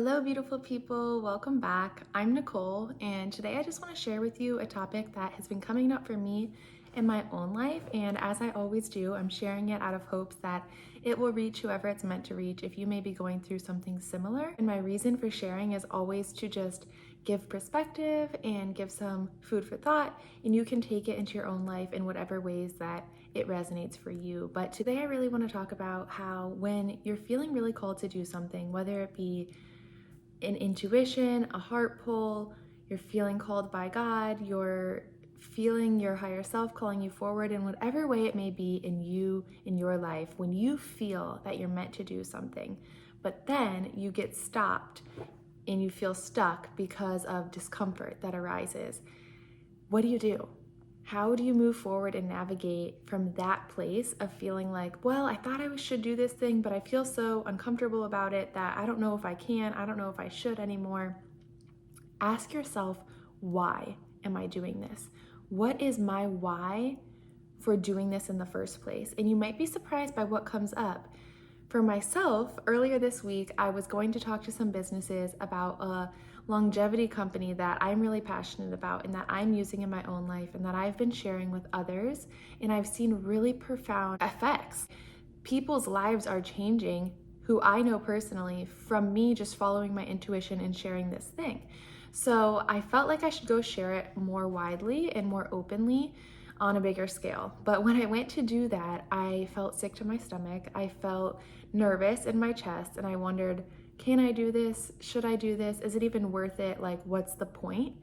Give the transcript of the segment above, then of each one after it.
Hello, beautiful people. Welcome back. I'm Nicole, and today I just want to share with you a topic that has been coming up for me in my own life. And as I always do, I'm sharing it out of hopes that it will reach whoever it's meant to reach if you may be going through something similar. And my reason for sharing is always to just give perspective and give some food for thought, and you can take it into your own life in whatever ways that it resonates for you. But today I really want to talk about how when you're feeling really called to do something, whether it be an intuition, a heart pull, you're feeling called by God, you're feeling your higher self calling you forward in whatever way it may be in your life, when you feel that you're meant to do something, but then you get stopped and you feel stuck because of discomfort that arises, what do? How do you move forward and navigate from that place of feeling like, well, I thought I should do this thing, but I feel so uncomfortable about it that I don't know if I can, I don't know if I should anymore. Ask yourself, why am I doing this? What is my why for doing this in the first place? And you might be surprised by what comes up. For myself, earlier this week, I was going to talk to some businesses about a longevity company that I'm really passionate about and that I'm using in my own life and that I've been sharing with others, and I've seen really profound effects. People's lives are changing, who I know personally, from me just following my intuition and sharing this thing. So I felt like I should go share it more widely and more openly on a bigger scale. But when I went to do that, I felt sick to my stomach. I felt nervous in my chest, and I wondered, can I do this? Should I do this? Is it even worth it? Like, what's the point?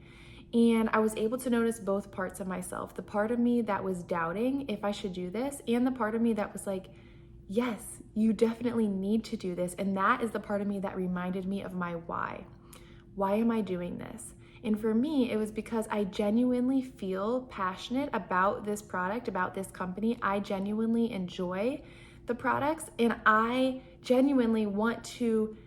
And I was able to notice both parts of myself, the part of me that was doubting if I should do this, and the part of me that was like, yes, you definitely need to do this. And that is the part of me that reminded me of my why. Why am I doing this? And for me, it was because I genuinely feel passionate about this product, about this company. I genuinely enjoy the products, and I genuinely want to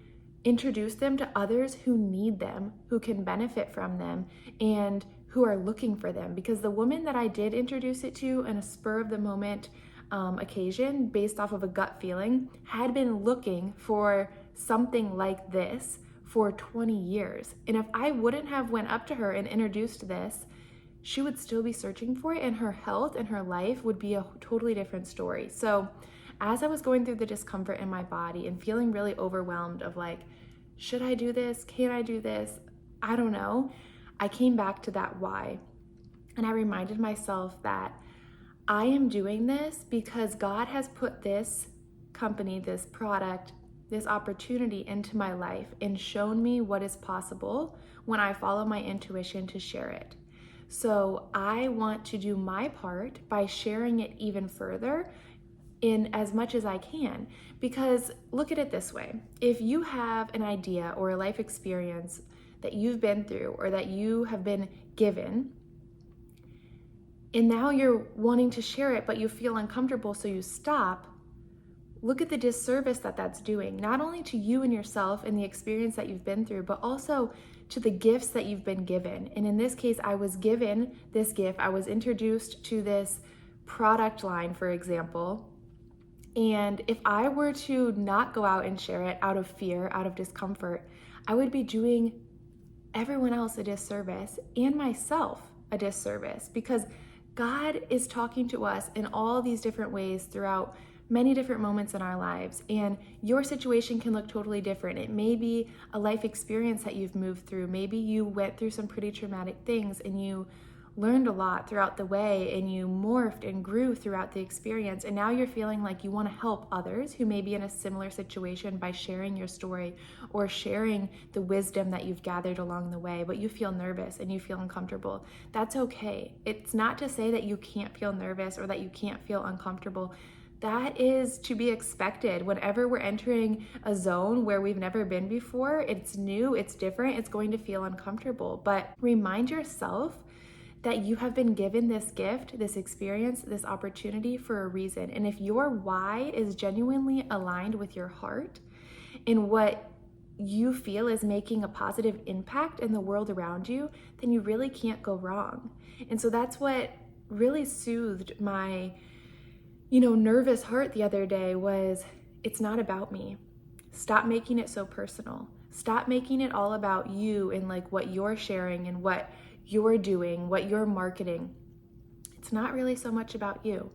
introduce them to others who need them, who can benefit from them, and who are looking for them. Because the woman that I did introduce it to in a spur of the moment occasion, based off of a gut feeling, had been looking for something like this for 20 years. And if I wouldn't have went up to her and introduced this, she would still be searching for it, and her health and her life would be a totally different story. So as I was going through the discomfort in my body and feeling really overwhelmed of like, should I do this? Can I do this? I don't know. I came back to that why. And I reminded myself that I am doing this because God has put this company, this product, this opportunity into my life and shown me what is possible when I follow my intuition to share it. So I want to do my part by sharing it even further in as much as I can. Because look at it this way. If you have an idea or a life experience that you've been through or that you have been given, and now you're wanting to share it, but you feel uncomfortable, so you stop, look at the disservice that that's doing, not only to you and yourself and the experience that you've been through, but also to the gifts that you've been given. And in this case, I was given this gift. I was introduced to this product line, for example. And if I were to not go out and share it out of fear, out of discomfort, I would be doing everyone else a disservice and myself a disservice, because God is talking to us in all these different ways throughout many different moments in our lives, and your situation can look totally different. It may be a life experience that you've moved through. Maybe you went through some pretty traumatic things and you learned a lot throughout the way, and you morphed and grew throughout the experience, and now you're feeling like you want to help others who may be in a similar situation by sharing your story or sharing the wisdom that you've gathered along the way, but you feel nervous and you feel uncomfortable. That's okay. It's not to say that you can't feel nervous or that you can't feel uncomfortable. That is to be expected. Whenever we're entering a zone where we've never been before, it's new, it's different, it's going to feel uncomfortable. But remind yourself that you have been given this gift, this experience, this opportunity for a reason. And if your why is genuinely aligned with your heart and what you feel is making a positive impact in the world around you, then you really can't go wrong. And so that's what really soothed my, nervous heart the other day was, it's not about me. Stop making it so personal. Stop making it all about you and like what you're sharing and what you're doing, what you're marketing. It's not really so much about you.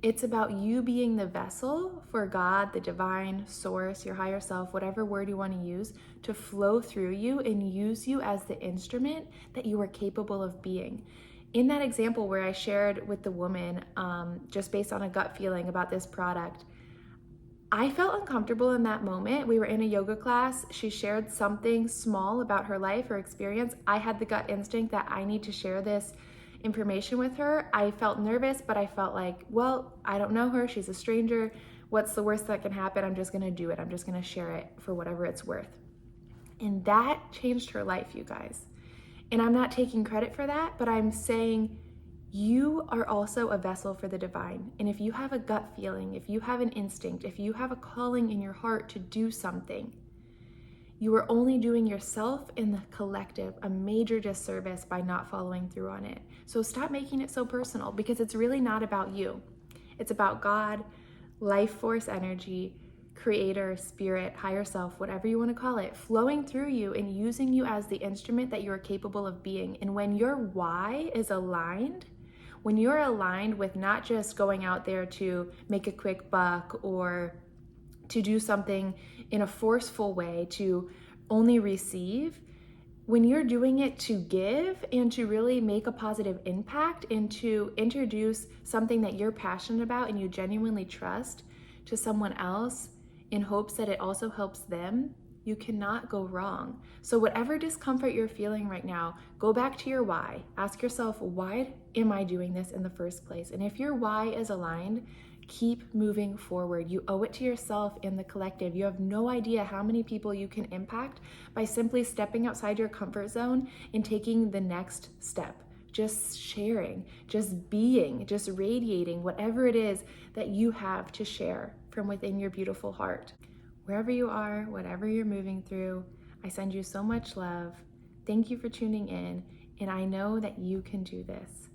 It's about you being the vessel for God, the divine source, your higher self, whatever word you want to use, to flow through you and use you as the instrument that you are capable of being. In that example where I shared with the woman, just based on a gut feeling about this product, I felt uncomfortable in that moment. We were in a yoga class. She shared something small about her life or experience. I had the gut instinct that I need to share this information with her. I felt nervous, but I felt like, well, I don't know her. She's a stranger. What's the worst that can happen? I'm just going to do it. I'm just going to share it for whatever it's worth. And that changed her life, you guys. And I'm not taking credit for that, but I'm saying you are also a vessel for the divine. And if you have a gut feeling, if you have an instinct, if you have a calling in your heart to do something, you are only doing yourself and the collective a major disservice by not following through on it. So stop making it so personal, because it's really not about you. It's about God, life force energy, creator, spirit, higher self, whatever you want to call it, flowing through you and using you as the instrument that you are capable of being. And when your why is aligned, when you're aligned with not just going out there to make a quick buck or to do something in a forceful way to only receive, when you're doing it to give and to really make a positive impact and to introduce something that you're passionate about and you genuinely trust to someone else in hopes that it also helps them, you cannot go wrong. So whatever discomfort you're feeling right now, go back to your why. Ask yourself, why am I doing this in the first place? And if your why is aligned, keep moving forward. You owe it to yourself and the collective. You have no idea how many people you can impact by simply stepping outside your comfort zone and taking the next step. Just sharing, just being, just radiating whatever it is that you have to share from within your beautiful heart. Wherever you are, whatever you're moving through, I send you so much love. Thank you for tuning in, and I know that you can do this.